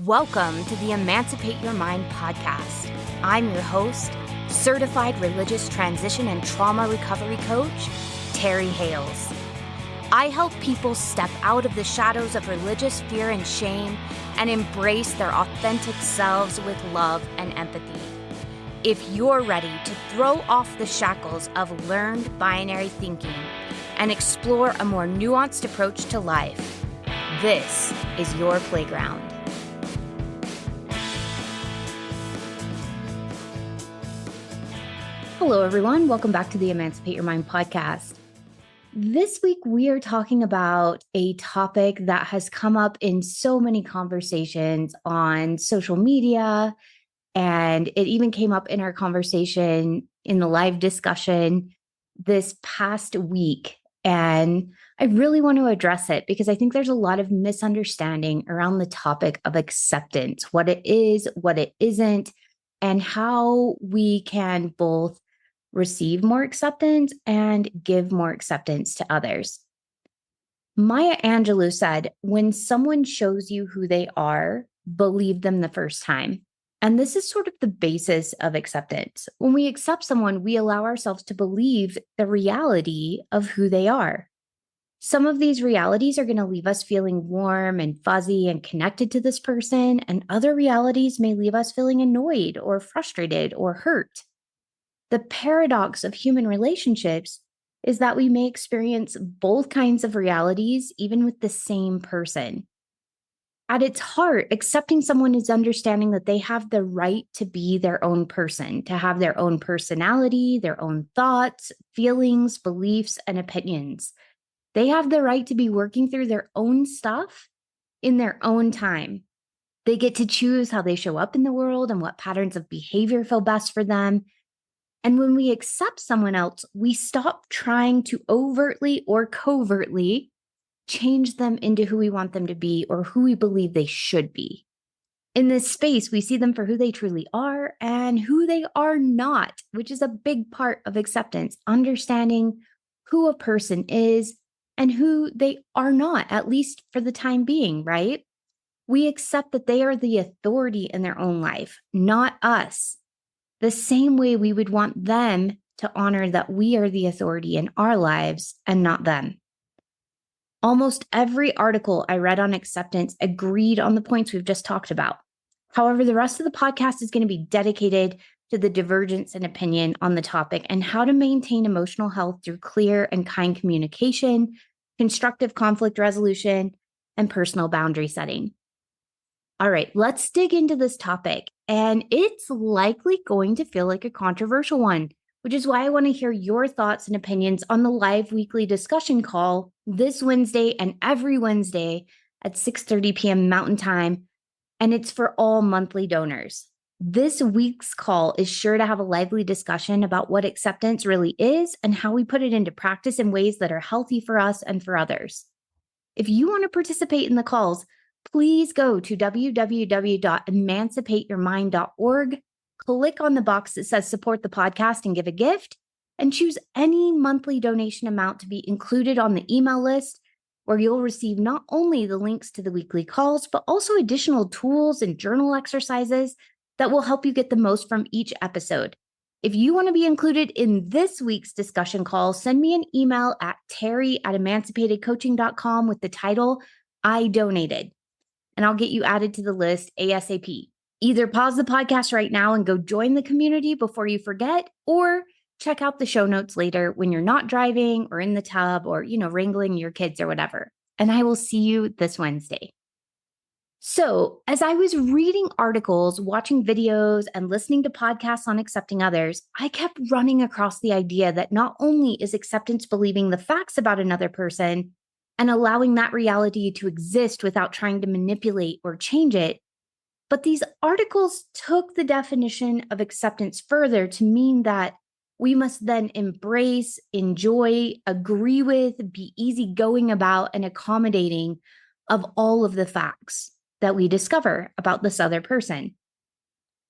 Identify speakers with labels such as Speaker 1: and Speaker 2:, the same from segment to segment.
Speaker 1: Welcome to the Emancipate Your Mind podcast. I'm your host, certified religious transition and trauma recovery coach, Terry Hales. I help people step out of the shadows of religious fear and shame and embrace their authentic selves with love and empathy. If you're ready to throw off the shackles of learned binary thinking and explore a more nuanced approach to life, this is your playground. Hello, everyone. Welcome back to the Emancipate Your Mind podcast. This week, we are talking about a topic that has come up in so many conversations on social media, and it even came up in our conversation in the live discussion this past week. And I really want to address it because I think there's a lot of misunderstanding around the topic of acceptance, what it is, what it isn't, and how we can both receive more acceptance and give more acceptance to others. Maya Angelou said, when someone shows you who they are, believe them the first time. And this is sort of the basis of acceptance. When we accept someone, we allow ourselves to believe the reality of who they are. Some of these realities are going to leave us feeling warm and fuzzy and connected to this person, and other realities may leave us feeling annoyed or frustrated or hurt. The paradox of human relationships is that we may experience both kinds of realities even with the same person. At its heart, accepting someone is understanding that they have the right to be their own person, to have their own personality, their own thoughts, feelings, beliefs, and opinions. They have the right to be working through their own stuff in their own time. They get to choose how they show up in the world and what patterns of behavior feel best for them. And when we accept someone else, we stop trying to overtly or covertly change them into who we want them to be or who we believe they should be. In this space, we see them for who they truly are and who they are not, which is a big part of acceptance, understanding who a person is and who they are not, at least for the time being, right? We accept that they are the authority in their own life, not us. The same way we would want them to honor that we are the authority in our lives and not them. Almost every article I read on acceptance agreed on the points we've just talked about. However, the rest of the podcast is going to be dedicated to the divergence in opinion on the topic and how to maintain emotional health through clear and kind communication, constructive conflict resolution, and personal boundary setting. All right, let's dig into this topic. And it's likely going to feel like a controversial one, which is why I want to hear your thoughts and opinions on the live weekly discussion call this Wednesday and every Wednesday at 6:30 p.m. Mountain Time. And it's for all monthly donors. This week's call is sure to have a lively discussion about what acceptance really is and how we put it into practice in ways that are healthy for us and for others. If you want to participate in the calls, please go to www.emancipateyourmind.org, click on the box that says support the podcast and give a gift, and choose any monthly donation amount to be included on the email list, where you'll receive not only the links to the weekly calls, but also additional tools and journal exercises that will help you get the most from each episode. If you want to be included in this week's discussion call, send me an email at terry@emancipatedcoaching.com with the title, I donated, and I'll get you added to the list ASAP. Either pause the podcast right now and go join the community before you forget, or check out the show notes later when you're not driving or in the tub or, wrangling your kids or whatever. And I will see you this Wednesday. So, as I was reading articles, watching videos, and listening to podcasts on accepting others, I kept running across the idea that not only is acceptance believing the facts about another person and allowing that reality to exist without trying to manipulate or change it, but these articles took the definition of acceptance further to mean that we must then embrace, enjoy, agree with, be easygoing about, and accommodating of all of the facts that we discover about this other person.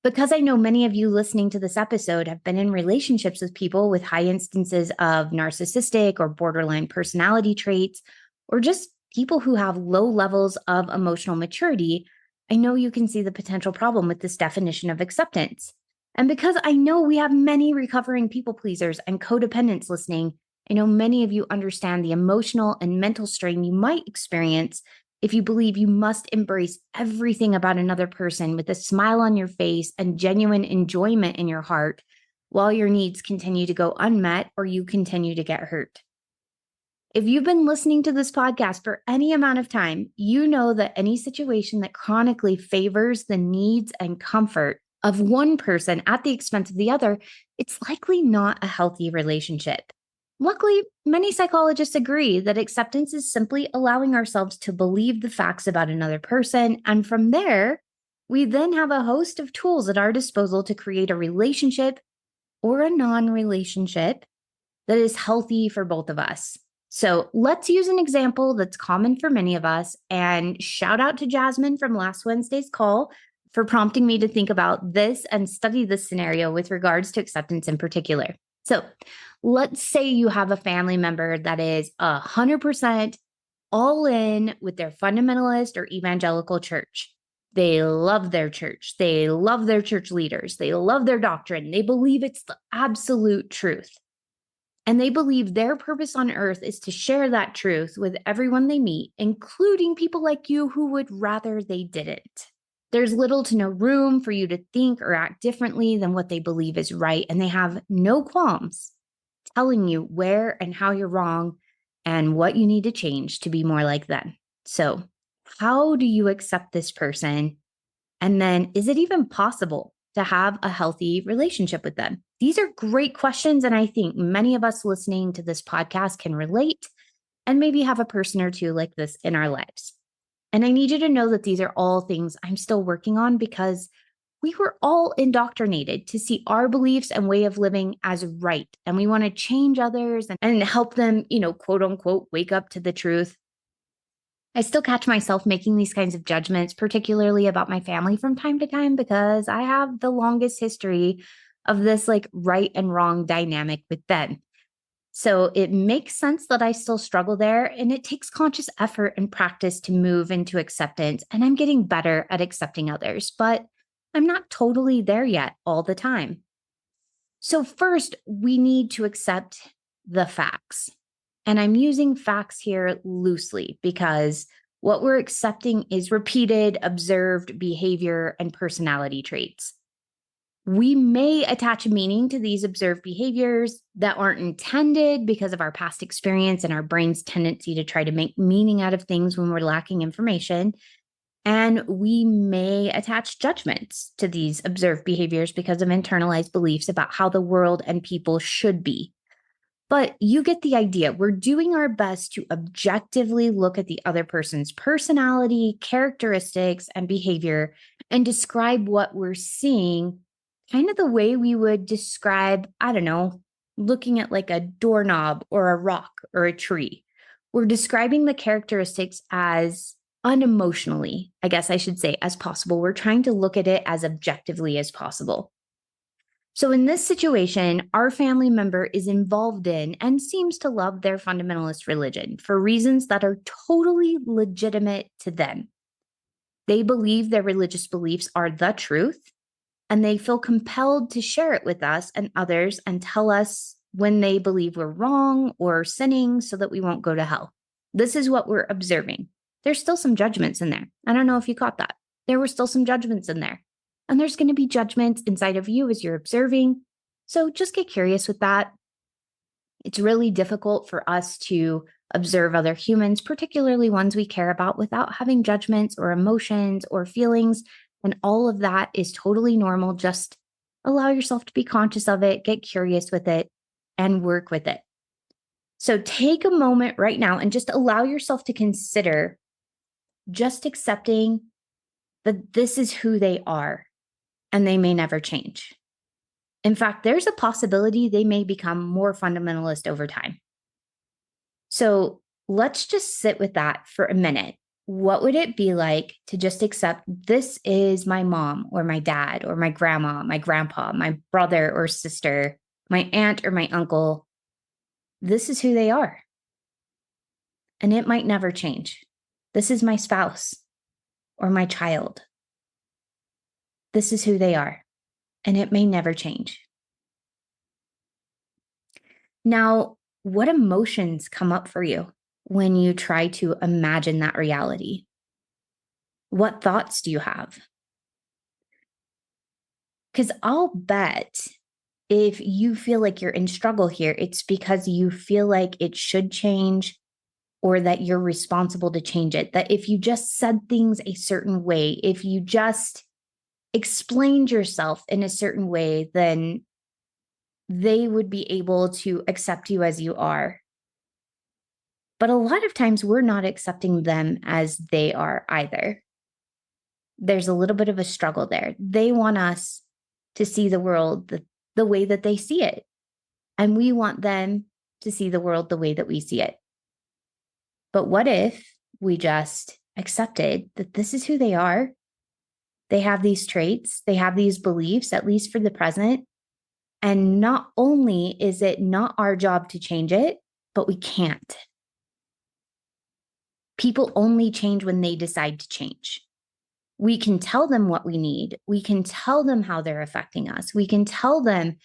Speaker 1: Because I know many of you listening to this episode have been in relationships with people with high instances of narcissistic or borderline personality traits, or just people who have low levels of emotional maturity, I know you can see the potential problem with this definition of acceptance. And because I know we have many recovering people pleasers and codependents listening, I know many of you understand the emotional and mental strain you might experience if you believe you must embrace everything about another person with a smile on your face and genuine enjoyment in your heart while your needs continue to go unmet or you continue to get hurt. If you've been listening to this podcast for any amount of time, you know that any situation that chronically favors the needs and comfort of one person at the expense of the other, it's likely not a healthy relationship. Luckily, many psychologists agree that acceptance is simply allowing ourselves to believe the facts about another person. And from there, we then have a host of tools at our disposal to create a relationship or a non-relationship that is healthy for both of us. So let's use an example that's common for many of us. And shout out to Jasmine from last Wednesday's call for prompting me to think about this and study this scenario with regards to acceptance in particular. So let's say you have a family member that is 100% all in with their fundamentalist or evangelical church. They love their church. They love their church leaders. They love their doctrine. They believe it's the absolute truth. And they believe their purpose on earth is to share that truth with everyone they meet, including people like you who would rather they didn't. There's little to no room for you to think or act differently than what they believe is right, and they have no qualms telling you where and how you're wrong and what you need to change to be more like them. So, how do you accept this person? And then, is it even possible to have a healthy relationship with them? These are great questions. And I think many of us listening to this podcast can relate and maybe have a person or two like this in our lives. And I need you to know that these are all things I'm still working on because we were all indoctrinated to see our beliefs and way of living as right. And we want to change others and help them, quote unquote, wake up to the truth. I still catch myself making these kinds of judgments, particularly about my family from time to time, because I have the longest history of this like right and wrong dynamic with them. So it makes sense that I still struggle there, and it takes conscious effort and practice to move into acceptance. And I'm getting better at accepting others, but I'm not totally there yet all the time. So first, we need to accept the facts. And I'm using facts here loosely because what we're accepting is repeated, observed behavior and personality traits. We may attach a meaning to these observed behaviors that aren't intended because of our past experience and our brain's tendency to try to make meaning out of things when we're lacking information. And we may attach judgments to these observed behaviors because of internalized beliefs about how the world and people should be. But you get the idea. We're doing our best to objectively look at the other person's personality, characteristics, and behavior and describe what we're seeing kind of the way we would describe, I don't know, looking at like a doorknob or a rock or a tree. We're describing the characteristics as unemotionally, I guess I should say, as possible. We're trying to look at it as objectively as possible. So in this situation, our family member is involved in and seems to love their fundamentalist religion for reasons that are totally legitimate to them. They believe their religious beliefs are the truth, and they feel compelled to share it with us and others and tell us when they believe we're wrong or sinning so that we won't go to hell. This is what we're observing. There's still some judgments in there. I don't know if you caught that. There were still some judgments in there. And there's going to be judgments inside of you as you're observing. So just get curious with that. It's really difficult for us to observe other humans, particularly ones we care about, without having judgments or emotions or feelings. And all of that is totally normal. Just allow yourself to be conscious of it, get curious with it, and work with it. So take a moment right now and just allow yourself to consider just accepting that this is who they are and they may never change. In fact, there's a possibility they may become more fundamentalist over time. So let's just sit with that for a minute. What would it be like to just accept this is my mom or my dad or my grandma, my grandpa, my brother or sister, my aunt or my uncle? This is who they are. And it might never change. This is my spouse or my child This is who they are, and it may never change. Now, what emotions come up for you when you try to imagine that reality? What thoughts do you have? Because I'll bet if you feel like you're in struggle here, it's because you feel like it should change or that you're responsible to change it. That if you just said things a certain way, if you just explained yourself in a certain way, then they would be able to accept you as you are. But a lot of times we're not accepting them as they are either. There's a little bit of a struggle there. They want us to see the world the way that they see it. And we want them to see the world the way that we see it. But what if we just accepted that this is who they are? They have these traits, they have these beliefs, at least for the present. And not only is it not our job to change it, but we can't. People only change when they decide to change. We can tell them what we need. We can tell them how they're affecting us. We can tell them,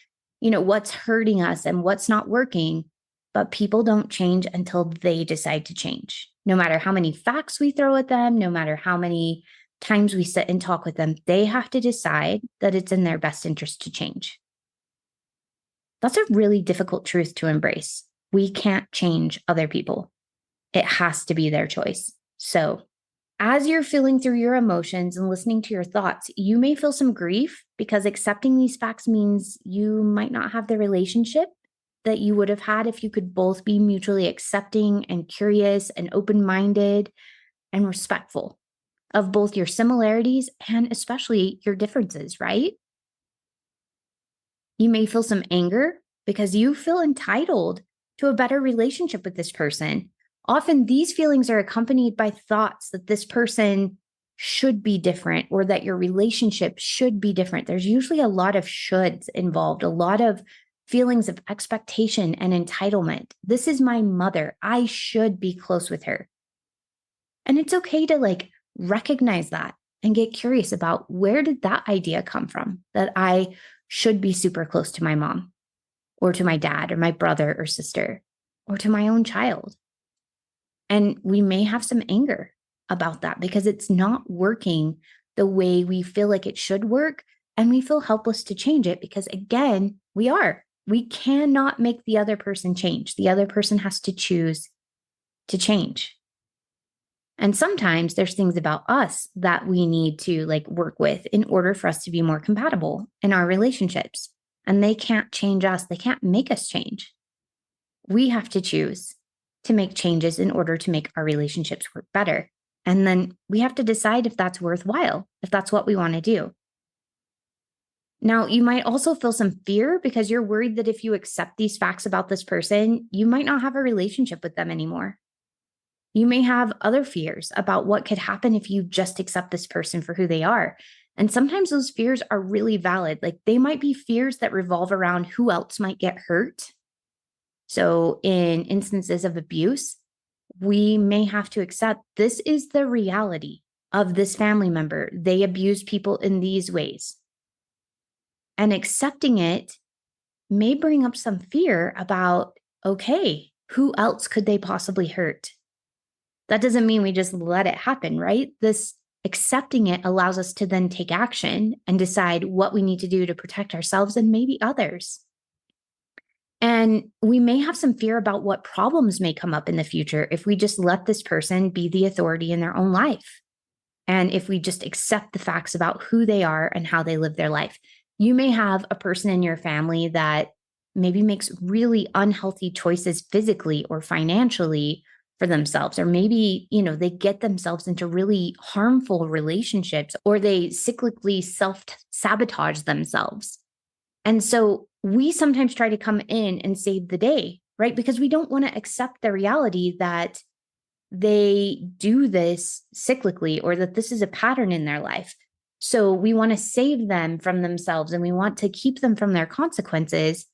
Speaker 1: what's hurting us and what's not working. But people don't change until they decide to change. No matter how many facts we throw at them, no matter how many times we sit and talk with them, they have to decide that it's in their best interest to change. That's a really difficult truth to embrace. We can't change other people. It has to be their choice. So, as you're feeling through your emotions and listening to your thoughts, you may feel some grief because accepting these facts means you might not have the relationship that you would have had if you could both be mutually accepting and curious and open-minded and respectful of both your similarities and especially your differences, right? You may feel some anger because you feel entitled to a better relationship with this person. Often these feelings are accompanied by thoughts that this person should be different or that your relationship should be different. There's usually a lot of shoulds involved, a lot of feelings of expectation and entitlement. This is my mother. I should be close with her. And it's okay to recognize that and get curious about where did that idea come from that I should be super close to my mom or to my dad or my brother or sister or to my own child. And we may have some anger about that because it's not working the way we feel like it should work. And we feel helpless to change it because, again, we cannot make the other person change. The other person has to choose to change. And sometimes there's things about us that we need to work with in order for us to be more compatible in our relationships. And they can't change us. They can't make us change. We have to choose to make changes in order to make our relationships work better. And then we have to decide if that's worthwhile, if that's what we want to do. Now, you might also feel some fear because you're worried that if you accept these facts about this person, you might not have a relationship with them anymore. You may have other fears about what could happen if you just accept this person for who they are. And sometimes those fears are really valid. They might be fears that revolve around who else might get hurt. So in instances of abuse, we may have to accept this is the reality of this family member. They abuse people in these ways. And accepting it may bring up some fear about, okay, who else could they possibly hurt? That doesn't mean we just let it happen, right? This accepting it allows us to then take action and decide what we need to do to protect ourselves and maybe others. And we may have some fear about what problems may come up in the future if we just let this person be the authority in their own life. And if we just accept the facts about who they are and how they live their life. You may have a person in your family that maybe makes really unhealthy choices physically or financially for themselves, or maybe, they get themselves into really harmful relationships, or they cyclically self-sabotage themselves. And so we sometimes try to come in and save the day, right? Because we don't want to accept the reality that they do this cyclically or that this is a pattern in their life. So we want to save them from themselves and we want to keep them from their consequences.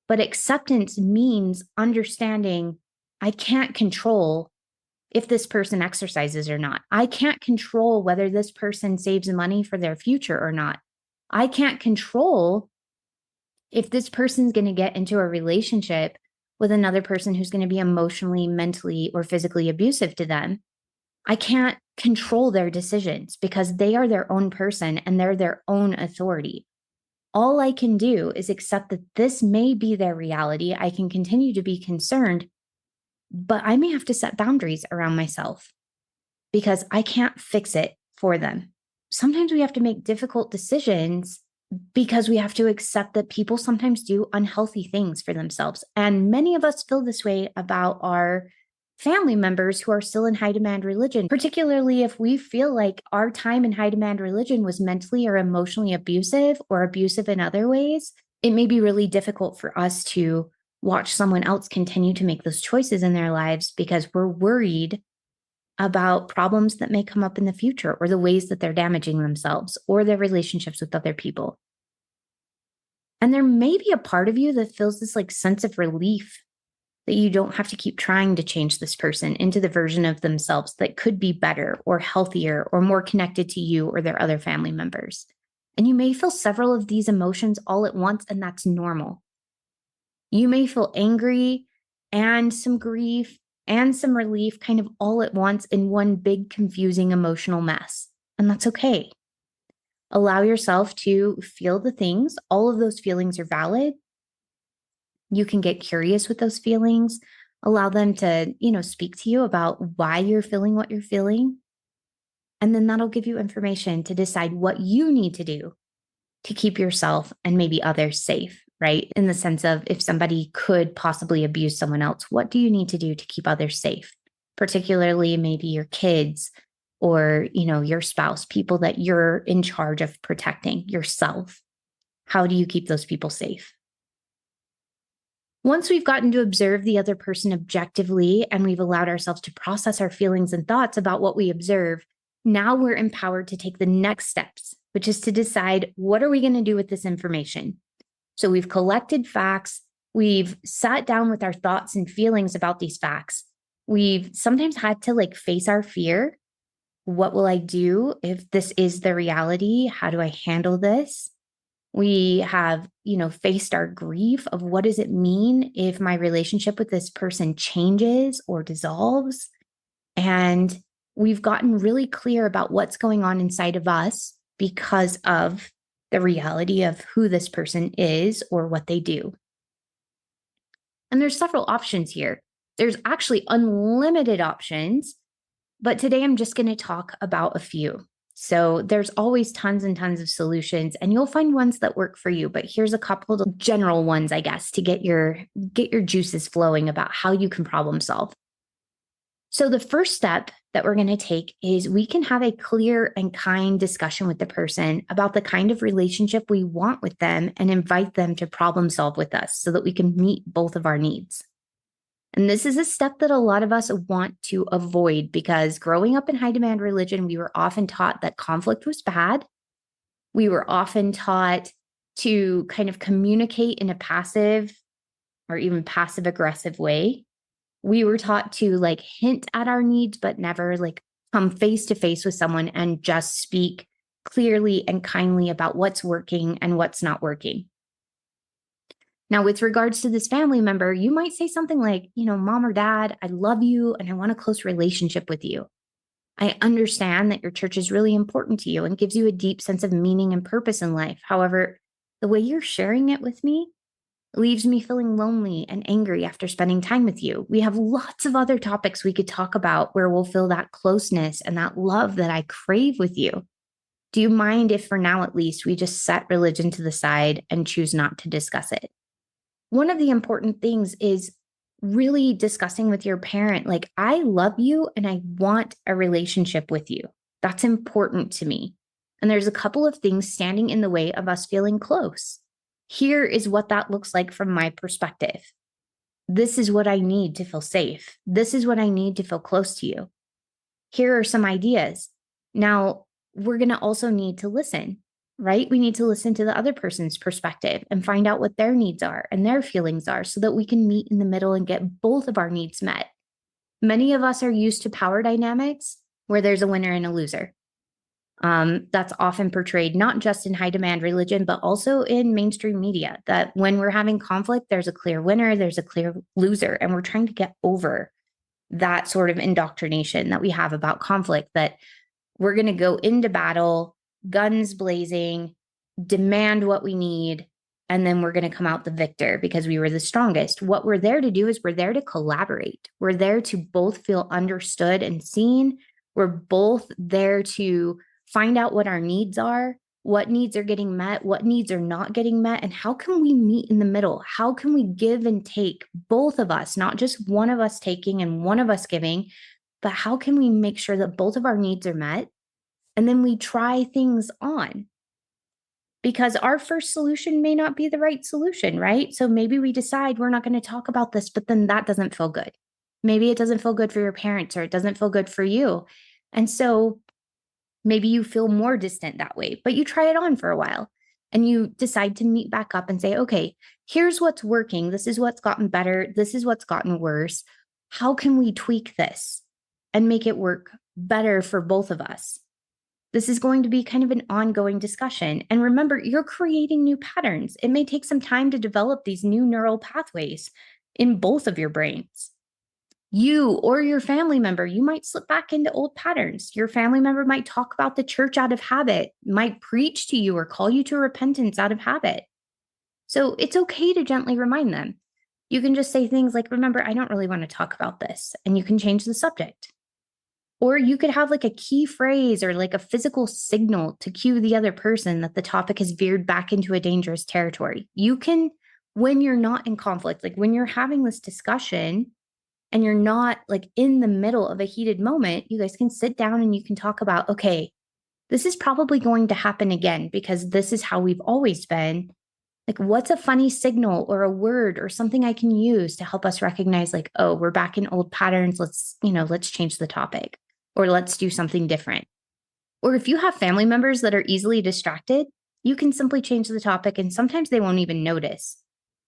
Speaker 1: But acceptance means understanding I can't control if this person exercises or not. I can't control whether this person saves money for their future or not. I can't control if this person's going to get into a relationship with another person who's going to be emotionally, mentally, or physically abusive to them. I can't control their decisions because they are their own person and they're their own authority. All I can do is accept that this may be their reality. I can continue to be concerned, but I may have to set boundaries around myself because I can't fix it for them. Sometimes we have to make difficult decisions because we have to accept that people sometimes do unhealthy things for themselves. And many of us feel this way about our family members who are still in high demand religion, particularly if we feel like our time in high demand religion was mentally or emotionally abusive or abusive in other ways. It may be really difficult for us to watch someone else continue to make those choices in their lives because we're worried about problems that may come up in the future or the ways that they're damaging themselves or their relationships with other people. And there may be a part of you that feels this like sense of relief that you don't have to keep trying to change this person into the version of themselves that could be better or healthier or more connected to you or their other family members. And you may feel several of these emotions all at once, and that's normal. You may feel angry and some grief and some relief kind of all at once in one big, confusing emotional mess. And that's okay. Allow yourself to feel the things. All of those feelings are valid. You can get curious with those feelings, allow them to, speak to you about why you're feeling what you're feeling. And then that'll give you information to decide what you need to do to keep yourself and maybe others safe, right? In the sense of if somebody could possibly abuse someone else, what do you need to do to keep others safe? Particularly maybe your kids or, your spouse, people that you're in charge of protecting yourself. How do you keep those people safe? Once we've gotten to observe the other person objectively and we've allowed ourselves to process our feelings and thoughts about what we observe, now we're empowered to take the next steps, which is to decide what are we going to do with this information? So we've collected facts. We've sat down with our thoughts and feelings about these facts. We've sometimes had to face our fear. What will I do if this is the reality? How do I handle this? We have, faced our grief of what does it mean if my relationship with this person changes or dissolves? And we've gotten really clear about what's going on inside of us because of the reality of who this person is or what they do. And there's several options here. There's actually unlimited options, but today I'm just going to talk about a few. So there's always tons and tons of solutions and you'll find ones that work for you, but here's a couple of general ones, I guess, to get your juices flowing about how you can problem solve. So the first step that we're going to take is we can have a clear and kind discussion with the person about the kind of relationship we want with them and invite them to problem solve with us so that we can meet both of our needs. And this is a step that a lot of us want to avoid because growing up in high demand religion, we were often taught that conflict was bad. We were often taught to kind of communicate in a passive or even passive aggressive way. We were taught to hint at our needs, but never come face to face with someone and just speak clearly and kindly about what's working and what's not working. Now, with regards to this family member, you might say something like, Mom or Dad, I love you and I want a close relationship with you. I understand that your church is really important to you and gives you a deep sense of meaning and purpose in life. However, the way you're sharing it with me leaves me feeling lonely and angry after spending time with you. We have lots of other topics we could talk about where we'll feel that closeness and that love that I crave with you. Do you mind if for now, at least, we just set religion to the side and choose not to discuss it? One of the important things is really discussing with your parent, I love you and I want a relationship with you. That's important to me. And there's a couple of things standing in the way of us feeling close. Here is what that looks like from my perspective. This is what I need to feel safe. This is what I need to feel close to you. Here are some ideas. Now, we're going to also need to listen, right? We need to listen to the other person's perspective and find out what their needs are and their feelings are so that we can meet in the middle and get both of our needs met. Many of us are used to power dynamics where there's a winner and a loser. That's often portrayed not just in high demand religion, but also in mainstream media, that when we're having conflict, there's a clear winner, there's a clear loser. And we're trying to get over that sort of indoctrination that we have about conflict, that we're going to go into battle, guns blazing, demand what we need, and then we're going to come out the victor because we were the strongest. What we're there to do is we're there to collaborate. We're there to both feel understood and seen. We're both there to find out what our needs are, what needs are getting met, what needs are not getting met, and how can we meet in the middle? How can we give and take, both of us, not just one of us taking and one of us giving, but how can we make sure that both of our needs are met? And then we try things on, because our first solution may not be the right solution, right? So maybe we decide we're not going to talk about this, but then that doesn't feel good. Maybe it doesn't feel good for your parents, or it doesn't feel good for you. And so maybe you feel more distant that way, but you try it on for a while and you decide to meet back up and say, okay, here's what's working. This is what's gotten better. This is what's gotten worse. How can we tweak this and make it work better for both of us? This is going to be kind of an ongoing discussion. And remember, you're creating new patterns. It may take some time to develop these new neural pathways in both of your brains. You or your family member, you might slip back into old patterns. Your family member might talk about the church out of habit, might preach to you or call you to repentance out of habit. So it's okay to gently remind them. You can just say things like, remember, I don't really want to talk about this. And you can change the subject. Or you could have like a key phrase or like a physical signal to cue the other person that the topic has veered back into a dangerous territory. You can, when you're not in conflict, like when you're having this discussion, and you're not like in the middle of a heated moment, you guys can sit down and you can talk about, okay, this is probably going to happen again because this is how we've always been. Like, what's a funny signal or a word or something I can use to help us recognize, like, oh, we're back in old patterns. Let's change the topic, or let's do something different. Or if you have family members that are easily distracted, you can simply change the topic and sometimes they won't even notice.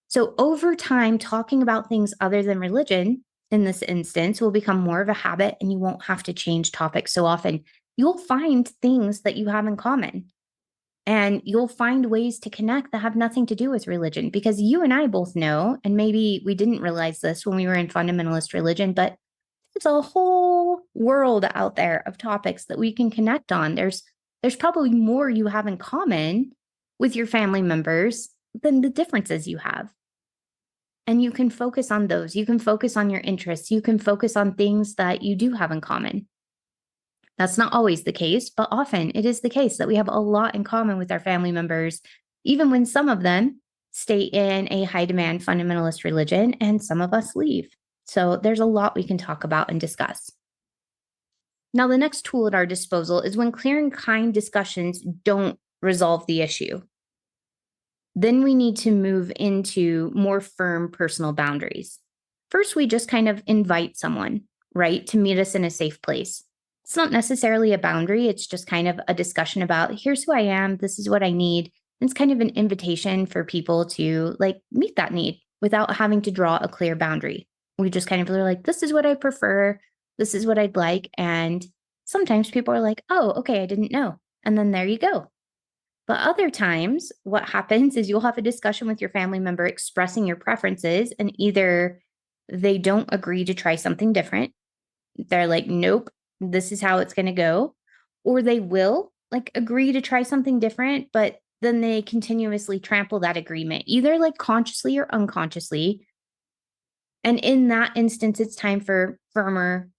Speaker 1: So over time, talking about things other than religion in this instance will become more of a habit, and you won't have to change topics so often. You'll find things that you have in common, and you'll find ways to connect that have nothing to do with religion, because you and I both know, and maybe we didn't realize this when we were in fundamentalist religion, but there's a whole world out there of topics that we can connect on. There's probably more you have in common with your family members than the differences you have. And you can focus on those. You can focus on your interests. You can focus on things that you do have in common. That's not always the case, but often it is the case that we have a lot in common with our family members, even when some of them stay in a high demand fundamentalist religion and some of us leave. So there's a lot we can talk about and discuss. Now, the next tool at our disposal is when clear and kind discussions don't resolve the issue. Then we need to move into more firm personal boundaries. First, we just kind of invite someone, right, to meet us in a safe place. It's not necessarily a boundary. It's just kind of a discussion about, here's who I am. This is what I need. And it's kind of an invitation for people to like meet that need without having to draw a clear boundary. We just kind of are like, this is what I prefer. This is what I'd like. And sometimes people are like, oh, okay, I didn't know. And then there you go. But other times, what happens is you'll have a discussion with your family member expressing your preferences, and either they don't agree to try something different. They're like, nope, this is how it's going to go. Or they will like agree to try something different, but then they continuously trample that agreement, either like consciously or unconsciously. And in that instance, it's time for firmer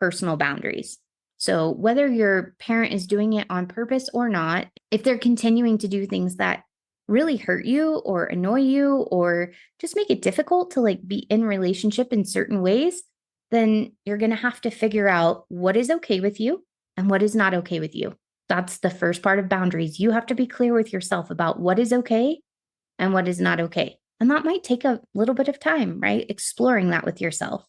Speaker 1: personal boundaries. So whether your parent is doing it on purpose or not, if they're continuing to do things that really hurt you or annoy you or just make it difficult to like be in relationship in certain ways, then you're going to have to figure out what is okay with you and what is not okay with you. That's the first part of boundaries. You have to be clear with yourself about what is okay and what is not okay. And that might take a little bit of time, right? Exploring that with yourself.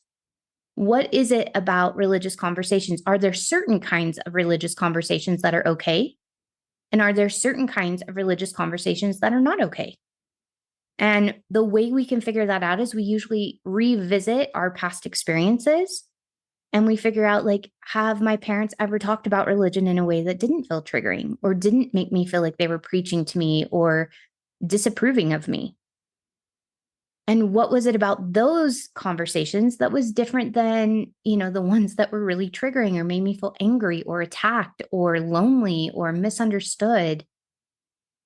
Speaker 1: What is it about religious conversations? Are there certain kinds of religious conversations that are okay? And are there certain kinds of religious conversations that are not okay? And the way we can figure that out is we usually revisit our past experiences and we figure out, like, have my parents ever talked about religion in a way that didn't feel triggering or didn't make me feel like they were preaching to me or disapproving of me? And what was it about those conversations that was different than, the ones that were really triggering or made me feel angry or attacked or lonely or misunderstood?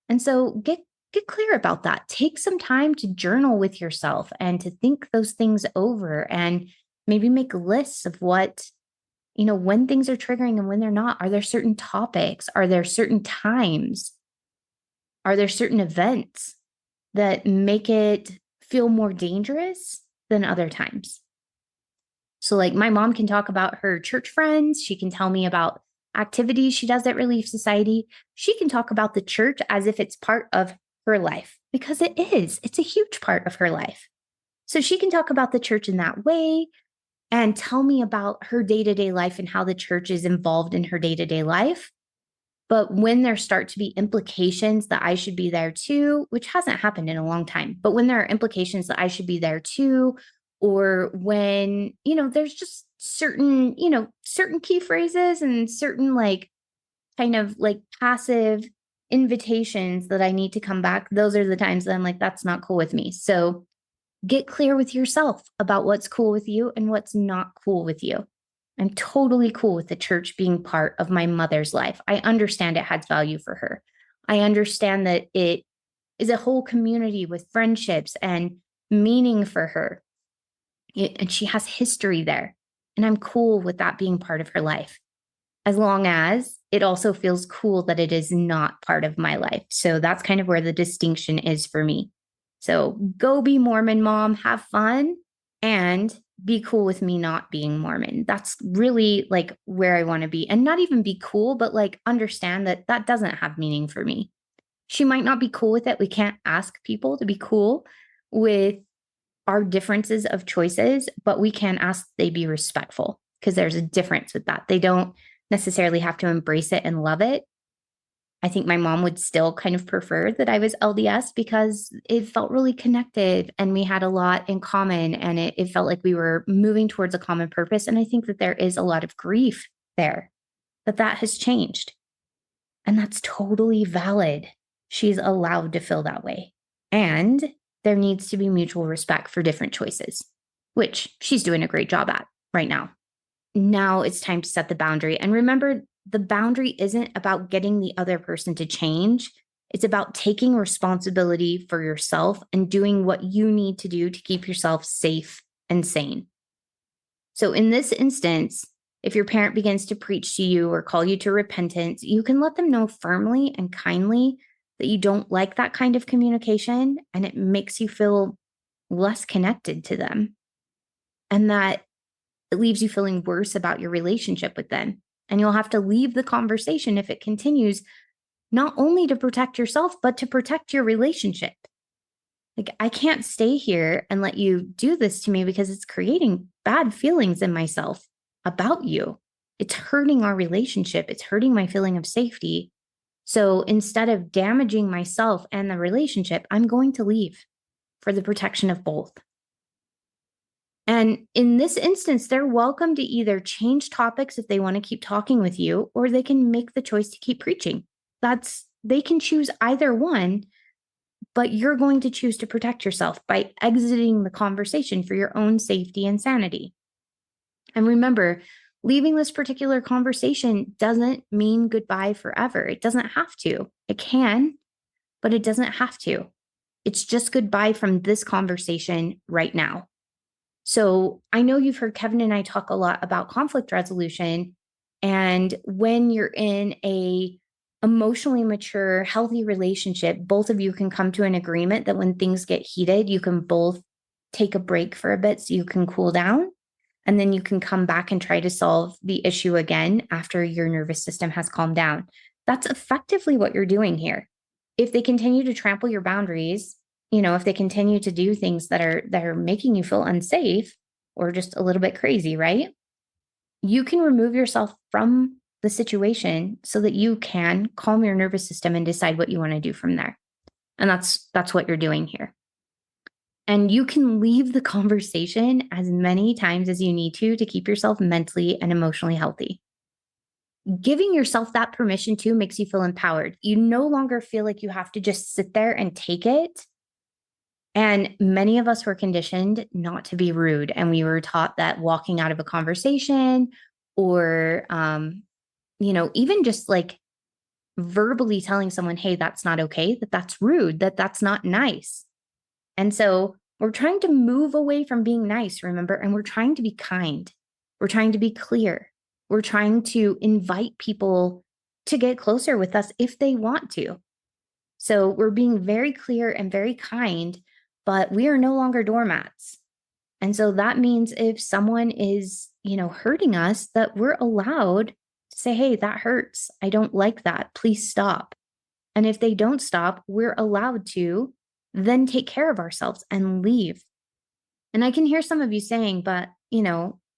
Speaker 1: And so get clear about that. Take some time to journal with yourself and to think those things over, and maybe make lists of what, when things are triggering and when they're not. Are there certain topics? Are there certain times? Are there certain events that make it feel more dangerous than other times? So, like, my mom can talk about her church friends. She can tell me about activities she does at Relief Society. She can talk about the church as if it's part of her life, because it is. It's a huge part of her life. So she can talk about the church in that way and tell me about her day-to-day life and how the church is involved in her day-to-day life. But when there start to be implications that I should be there too, which hasn't happened in a long time, but when there are implications that I should be there too, or when, there's just certain key phrases and certain, like, kind of like passive invitations that I need to come back, those are the times that I'm like, that's not cool with me. So get clear with yourself about what's cool with you and what's not cool with you. I'm totally cool with the church being part of my mother's life. I understand it has value for her. I understand that it is a whole community with friendships and meaning for her. And she has history there. And I'm cool with that being part of her life, as long as it also feels cool that it is not part of my life. So that's kind of where the distinction is for me. So go be Mormon, mom, have fun, and be cool with me not being Mormon. That's really, like, where I want to be. And not even be cool, but, like, understand that that doesn't have meaning for me. She might not be cool with it. We can't ask people to be cool with our differences of choices, but we can ask they be respectful, because there's a difference with that. They don't necessarily have to embrace it and love it. I think my mom would still kind of prefer that I was LDS because it felt really connected and we had a lot in common, and it felt like we were moving towards a common purpose. And I think that there is a lot of grief there, that has changed. And that's totally valid. She's allowed to feel that way. And there needs to be mutual respect for different choices, which she's doing a great job at right now. Now it's time to set the boundary. And remember, the boundary isn't about getting the other person to change. It's about taking responsibility for yourself and doing what you need to do to keep yourself safe and sane. So in this instance, if your parent begins to preach to you or call you to repentance, you can let them know firmly and kindly that you don't like that kind of communication and it makes you feel less connected to them, and that it leaves you feeling worse about your relationship with them. And you'll have to leave the conversation if it continues, not only to protect yourself, but to protect your relationship. Like, I can't stay here and let you do this to me because it's creating bad feelings in myself about you. It's hurting our relationship. It's hurting my feeling of safety. So instead of damaging myself and the relationship, I'm going to leave for the protection of both. And in this instance, they're welcome to either change topics if they want to keep talking with you, or they can make the choice to keep preaching. They can choose either one, but you're going to choose to protect yourself by exiting the conversation for your own safety and sanity. And remember, leaving this particular conversation doesn't mean goodbye forever. It doesn't have to. It can, but it doesn't have to. It's just goodbye from this conversation right now. So I know you've heard Kevin and I talk a lot about conflict resolution. And when you're in a emotionally mature, healthy relationship, both of you can come to an agreement that when things get heated, you can both take a break for a bit so you can cool down. And then you can come back and try to solve the issue again after your nervous system has calmed down. That's effectively what you're doing here. If they continue to trample your boundaries, if they continue to do things that are making you feel unsafe or just a little bit crazy, right? You can remove yourself from the situation so that you can calm your nervous system and decide what you want to do from there. And that's what you're doing here. And you can leave the conversation as many times as you need to keep yourself mentally and emotionally healthy. Giving yourself that permission too makes you feel empowered. You no longer feel like you have to just sit there and take it. And many of us were conditioned not to be rude. And we were taught that walking out of a conversation or, even just like verbally telling someone, hey, that's not okay, that's rude, that's not nice. And so we're trying to move away from being nice, remember? And we're trying to be kind. We're trying to be clear. We're trying to invite people to get closer with us if they want to. So we're being very clear and very kind, but we are no longer doormats. And so that means if someone is, hurting us, that we're allowed to say, hey, that hurts. I don't like that. Please stop. And if they don't stop, we're allowed to then take care of ourselves and leave. And I can hear some of you saying, but,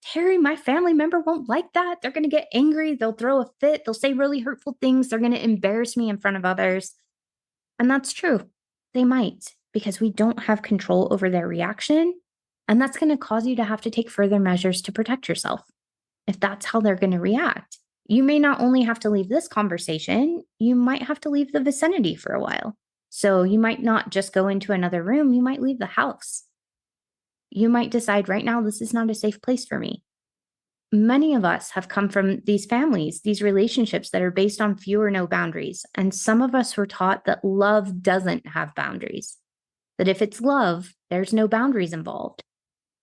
Speaker 1: Terry, my family member won't like that. They're going to get angry. They'll throw a fit. They'll say really hurtful things. They're going to embarrass me in front of others. And that's true. They might, because we don't have control over their reaction. And that's going to cause you to have to take further measures to protect yourself if that's how they're going to react. You may not only have to leave this conversation, you might have to leave the vicinity for a while. So you might not just go into another room, you might leave the house. You might decide right now, this is not a safe place for me. Many of us have come from these families, these relationships that are based on few or no boundaries. And some of us were taught that love doesn't have boundaries, that if it's love, there's no boundaries involved.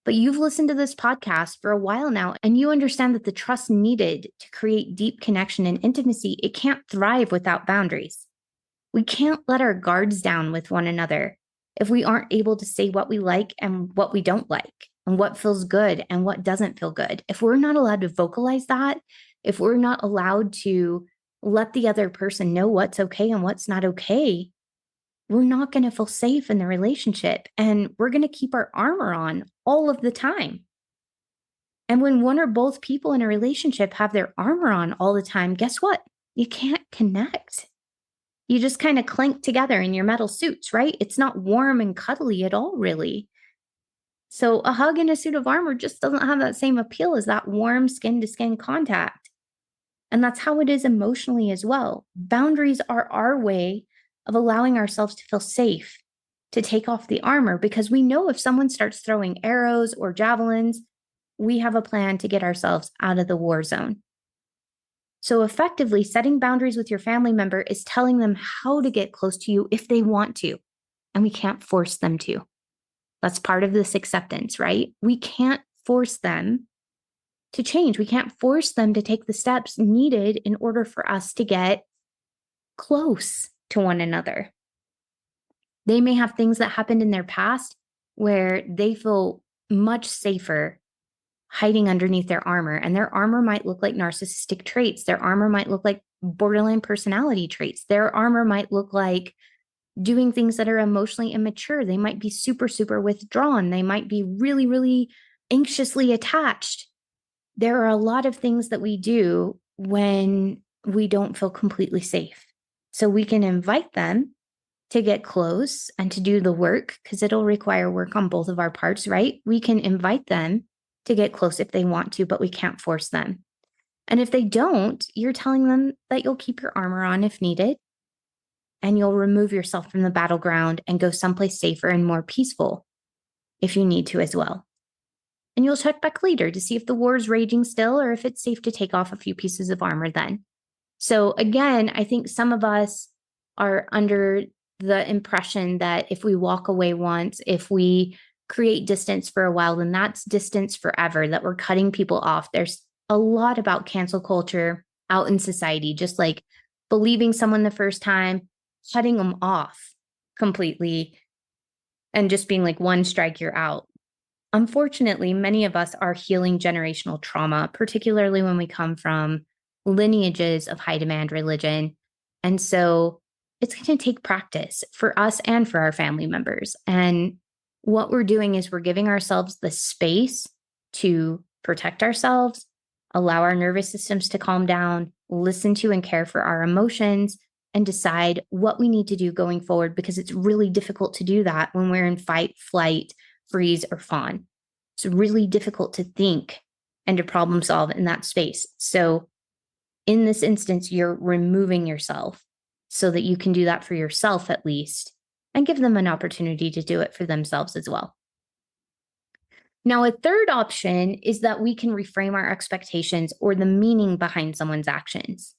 Speaker 1: But you've listened to this podcast for a while now, and you understand that the trust needed to create deep connection and intimacy, it can't thrive without boundaries. We can't let our guards down with one another if we aren't able to say what we like and what we don't like, and what feels good and what doesn't feel good. If we're not allowed to vocalize that, if we're not allowed to let the other person know what's okay and what's not okay, we're not going to feel safe in the relationship, and we're going to keep our armor on all of the time. And when one or both people in a relationship have their armor on all the time, guess what? You can't connect. You just kind of clink together in your metal suits, right? It's not warm and cuddly at all, really. So a hug in a suit of armor just doesn't have that same appeal as that warm skin to skin contact. And that's how it is emotionally as well. Boundaries are our way of allowing ourselves to feel safe, to take off the armor, because we know if someone starts throwing arrows or javelins, we have a plan to get ourselves out of the war zone. So effectively, setting boundaries with your family member is telling them how to get close to you if they want to, and we can't force them to. That's part of this acceptance, right? We can't force them to change. We can't force them to take the steps needed in order for us to get close to one another. They may have things that happened in their past where they feel much safer hiding underneath their armor, and their armor might look like narcissistic traits. Their armor might look like borderline personality traits. Their armor might look like doing things that are emotionally immature. They might be super, super withdrawn. They might be really, really anxiously attached. There are a lot of things that we do when we don't feel completely safe. So we can invite them to get close and to do the work, because it'll require work on both of our parts, right? We can invite them to get close if they want to, but we can't force them. And if they don't, you're telling them that you'll keep your armor on if needed, and you'll remove yourself from the battleground and go someplace safer and more peaceful if you need to as well. And you'll check back later to see if the war is raging still or if it's safe to take off a few pieces of armor then. So again, I think some of us are under the impression that if we walk away once, if we create distance for a while, then that's distance forever, that we're cutting people off. There's a lot about cancel culture out in society, just like believing someone the first time, cutting them off completely, and just being like, one strike, you're out. Unfortunately, many of us are healing generational trauma, particularly when we come from lineages of high demand religion. And so it's going to take practice for us and for our family members. And what we're doing is we're giving ourselves the space to protect ourselves, allow our nervous systems to calm down, listen to and care for our emotions, and decide what we need to do going forward, because it's really difficult to do that when we're in fight, flight, freeze, or fawn. It's really difficult to think and to problem solve in that space. So in this instance, you're removing yourself so that you can do that for yourself at least, and give them an opportunity to do it for themselves as well. Now, a third option is that we can reframe our expectations or the meaning behind someone's actions.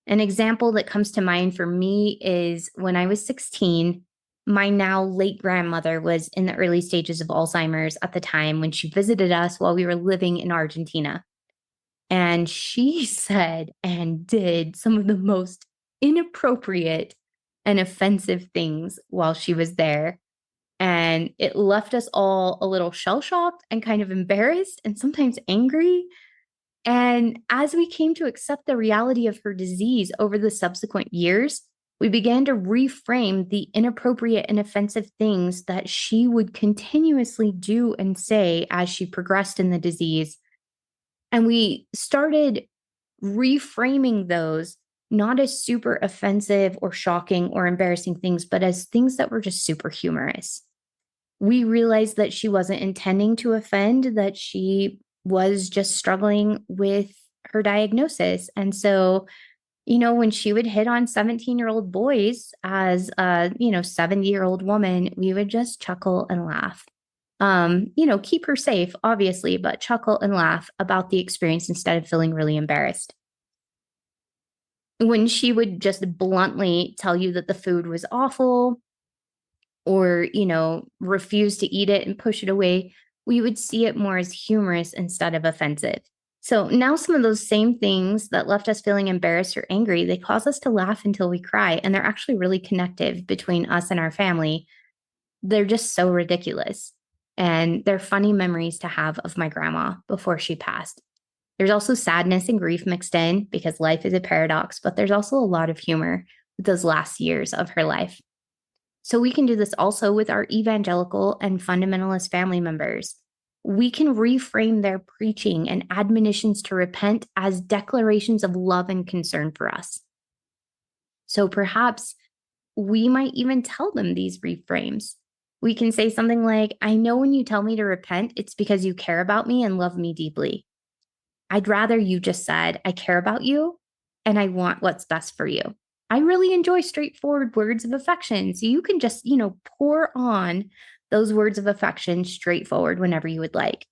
Speaker 1: An example that comes to mind for me is when I was 16, my now late grandmother was in the early stages of Alzheimer's at the time when she visited us while we were living in Argentina. And she said and did some of the most inappropriate and offensive things while she was there. And it left us all a little shell-shocked and kind of embarrassed and sometimes angry. And as we came to accept the reality of her disease over the subsequent years, we began to reframe the inappropriate and offensive things that she would continuously do and say as she progressed in the disease. And we started reframing those not as super offensive or shocking or embarrassing things, but as things that were just super humorous. We realized that she wasn't intending to offend, that she was just struggling with her diagnosis. And so, when she would hit on 17-year-old boys as a, 70-year-old woman, we would just chuckle and laugh. Keep her safe, obviously, but chuckle and laugh about the experience instead of feeling really embarrassed. When she would just bluntly tell you that the food was awful or, refuse to eat it and push it away, we would see it more as humorous instead of offensive. So now some of those same things that left us feeling embarrassed or angry, they cause us to laugh until we cry. And they're actually really connective between us and our family. They're just so ridiculous. And they're funny memories to have of my grandma before she passed. There's also sadness and grief mixed in because life is a paradox, but there's also a lot of humor with those last years of her life. So we can do this also with our evangelical and fundamentalist family members. We can reframe their preaching and admonitions to repent as declarations of love and concern for us. So perhaps we might even tell them these reframes. We can say something like, I know when you tell me to repent, it's because you care about me and love me deeply. I'd rather you just said, I care about you and I want what's best for you. I really enjoy straightforward words of affection. So you can just, pour on those words of affection straightforward whenever you would like.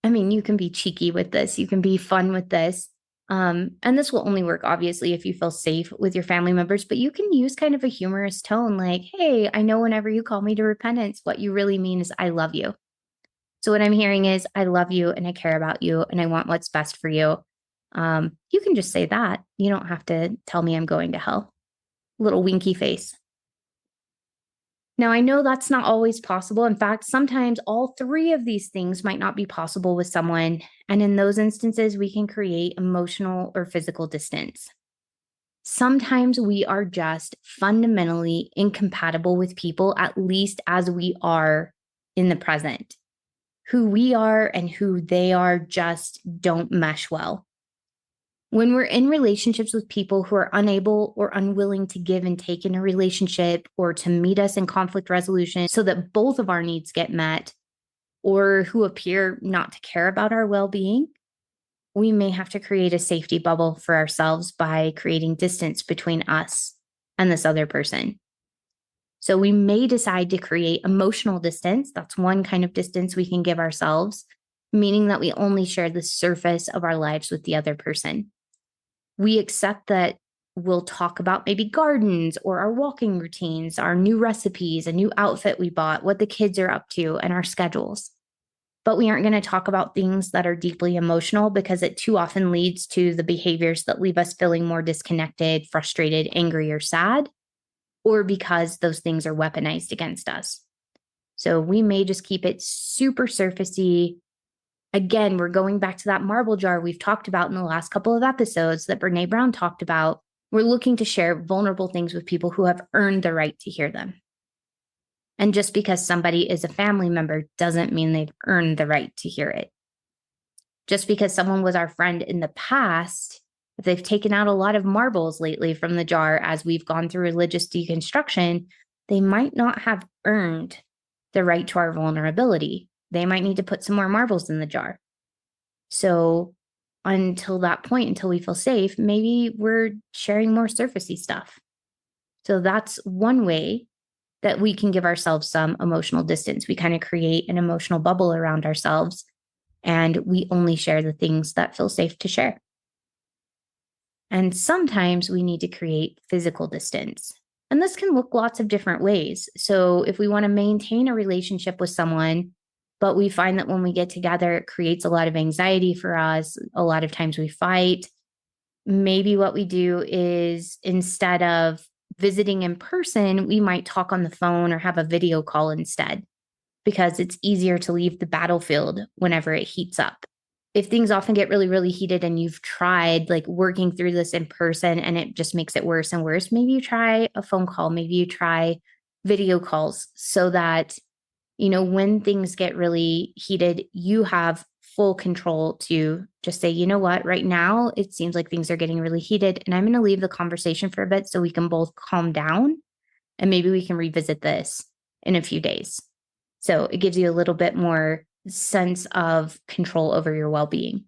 Speaker 1: I mean, you can be cheeky with this. You can be fun with this. And this will only work, obviously, if you feel safe with your family members, but you can use kind of a humorous tone like, hey, I know whenever you call me to repentance, what you really mean is I love you. So what I'm hearing is I love you and I care about you and I want what's best for you. You can just say that. You don't have to tell me I'm going to hell. Little winky face. Now, I know that's not always possible. In fact, sometimes all three of these things might not be possible with someone. And in those instances, we can create emotional or physical distance. Sometimes we are just fundamentally incompatible with people, at least as we are in the present. Who we are and who they are just don't mesh well. When we're in relationships with people who are unable or unwilling to give and take in a relationship or to meet us in conflict resolution so that both of our needs get met, or who appear not to care about our well-being, we may have to create a safety bubble for ourselves by creating distance between us and this other person. So we may decide to create emotional distance. That's one kind of distance we can give ourselves, meaning that we only share the surface of our lives with the other person. We accept that we'll talk about maybe gardens or our walking routines, our new recipes, a new outfit we bought, what the kids are up to, and our schedules. But we aren't going to talk about things that are deeply emotional because it too often leads to the behaviors that leave us feeling more disconnected, frustrated, angry, or sad, or because those things are weaponized against us. So we may just keep it super surfacey. Again, we're going back to that marble jar we've talked about in the last couple of episodes that Brene Brown talked about. We're looking to share vulnerable things with people who have earned the right to hear them. And just because somebody is a family member doesn't mean they've earned the right to hear it. Just because someone was our friend in the past If they've taken out a lot of marbles lately from the jar as we've gone through religious deconstruction, they might not have earned the right to our vulnerability. They might need to put some more marbles in the jar. So until that point, until we feel safe, maybe we're sharing more surfacey stuff. So that's one way that we can give ourselves some emotional distance. We kind of create an emotional bubble around ourselves, and we only share the things that feel safe to share. And sometimes we need to create physical distance. And this can look lots of different ways. So if we want to maintain a relationship with someone, but we find that when we get together, it creates a lot of anxiety for us, a lot of times we fight, maybe what we do is instead of visiting in person, we might talk on the phone or have a video call instead, because it's easier to leave the battlefield whenever it heats up. If things often get really, really heated and you've tried like working through this in person and it just makes it worse and worse, maybe you try a phone call, maybe you try video calls so that, when things get really heated, you have full control to just say, you know what, right now it seems like things are getting really heated and I'm going to leave the conversation for a bit so we can both calm down and maybe we can revisit this in a few days. So it gives you a little bit more sense of control over your well-being.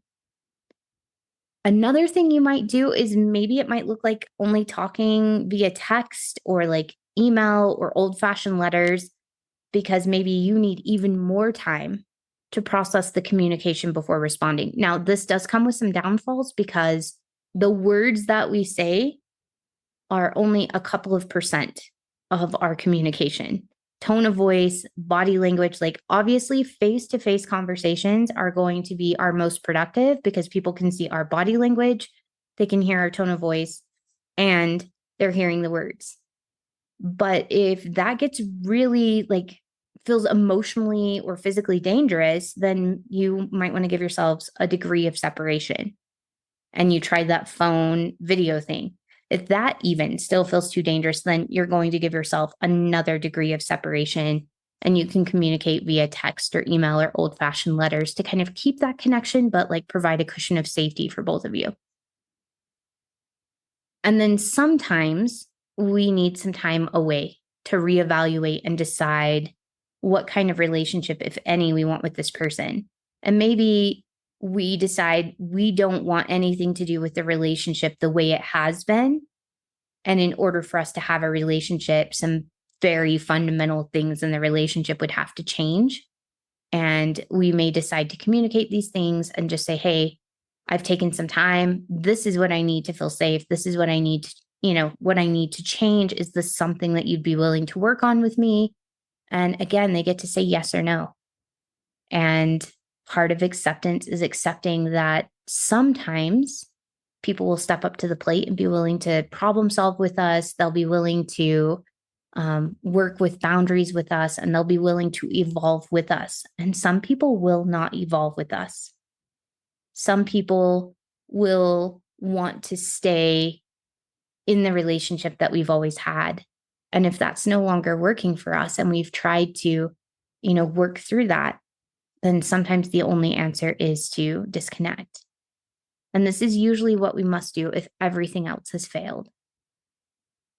Speaker 1: Another thing you might do is maybe it might look like only talking via text or like email or old-fashioned letters, because maybe you need even more time to process the communication before responding. Now, this does come with some downfalls because the words that we say are only a couple of percent of our communication. Tone of voice, body language, like obviously face-to-face conversations are going to be our most productive because people can see our body language, they can hear our tone of voice, and they're hearing the words. But if that gets really like feels emotionally or physically dangerous, then you might want to give yourselves a degree of separation and you try that phone video thing. If that even still feels too dangerous, then you're going to give yourself another degree of separation and you can communicate via text or email or old-fashioned letters to kind of keep that connection, but like provide a cushion of safety for both of you. And then sometimes we need some time away to reevaluate and decide what kind of relationship, if any, we want with this person. And maybe we decide we don't want anything to do with the relationship the way it has been. And in order for us to have a relationship, some very fundamental things in the relationship would have to change. And we may decide to communicate these things and just say, hey, I've taken some time. This is what I need to feel safe. This is what I need to, what I need to change. Is this something that you'd be willing to work on with me? And again, they get to say yes or no. And part of acceptance is accepting that sometimes people will step up to the plate and be willing to problem solve with us. They'll be willing to work with boundaries with us, and they'll be willing to evolve with us. And some people will not evolve with us. Some people will want to stay in the relationship that we've always had. And if that's no longer working for us and we've tried to, work through that, then sometimes the only answer is to disconnect. And this is usually what we must do if everything else has failed.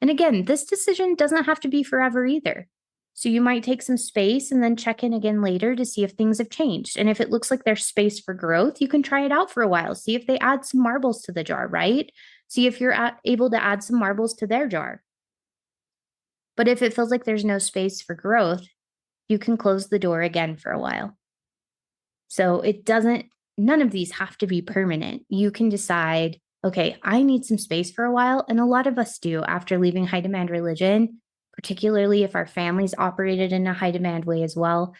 Speaker 1: And again, this decision doesn't have to be forever either. So you might take some space and then check in again later to see if things have changed. And if it looks like there's space for growth, you can try it out for a while. See if they add some marbles to the jar, right? See if you're able to add some marbles to their jar. But if it feels like there's no space for growth, you can close the door again for a while. So none of these have to be permanent. You can decide, okay, I need some space for a while. And a lot of us do after leaving high demand religion, particularly if our families operated in a high demand way as well.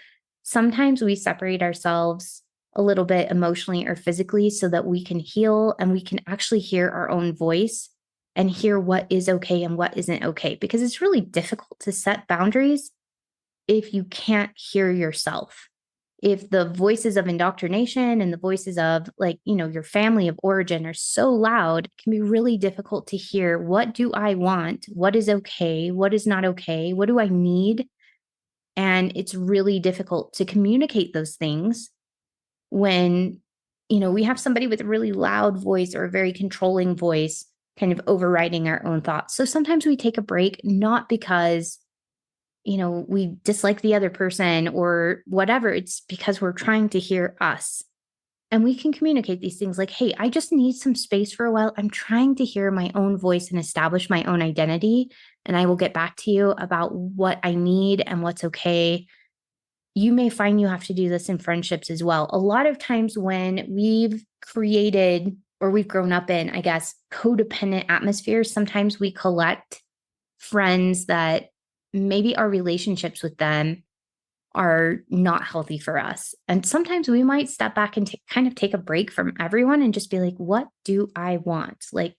Speaker 1: Sometimes we separate ourselves a little bit emotionally or physically so that we can heal and we can actually hear our own voice and hear what is okay and what isn't okay. Because it's really difficult to set boundaries if you can't hear yourself. If the voices of indoctrination and the voices of your family of origin are so loud, it can be really difficult to hear, what do I want? What is okay? What is not okay? What do I need? And it's really difficult to communicate those things when we have somebody with a really loud voice or a very controlling voice kind of overriding our own thoughts. So sometimes we take a break, not because, we dislike the other person or whatever. It's because we're trying to hear us. And we can communicate these things like, hey, I just need some space for a while. I'm trying to hear my own voice and establish my own identity. And I will get back to you about what I need and what's okay. You may find you have to do this in friendships as well. A lot of times when we've created or we've grown up in, I guess, codependent atmospheres, sometimes we collect friends that maybe our relationships with them are not healthy for us. And sometimes we might step back and kind of take a break from everyone and just be like, what do I want? Like,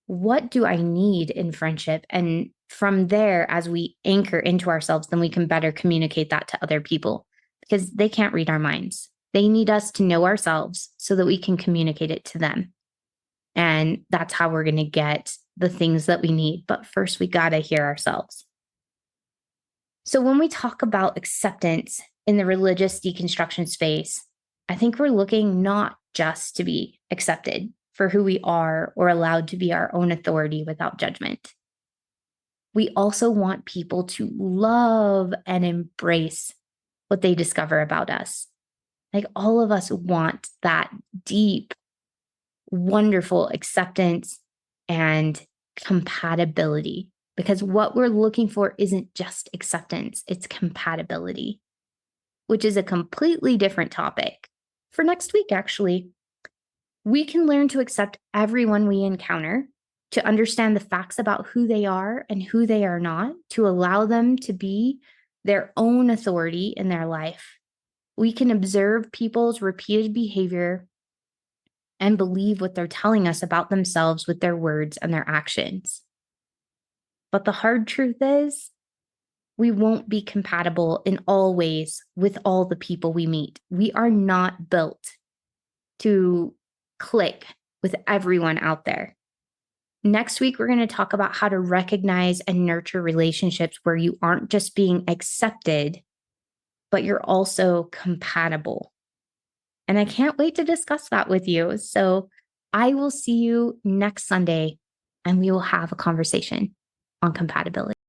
Speaker 1: what do I need in friendship? And from there, as we anchor into ourselves, then we can better communicate that to other people because they can't read our minds. They need us to know ourselves so that we can communicate it to them. And that's how we're going to get the things that we need. But first, we got to hear ourselves. So when we talk about acceptance in the religious deconstruction space, I think we're looking not just to be accepted for who we are or allowed to be our own authority without judgment. We also want people to love and embrace what they discover about us. Like all of us want that deep, wonderful acceptance and compatibility, because what we're looking for isn't just acceptance, it's compatibility, which is a completely different topic for next week, actually. We can learn to accept everyone we encounter, to understand the facts about who they are and who they are not, to allow them to be their own authority in their life. We can observe people's repeated behavior and believe what they're telling us about themselves with their words and their actions. But the hard truth is, we won't be compatible in all ways with all the people we meet. We are not built to click with everyone out there. Next week, we're going to talk about how to recognize and nurture relationships where you aren't just being accepted, but you're also compatible. And I can't wait to discuss that with you. So I will see you next Sunday and we will have a conversation on compatibility.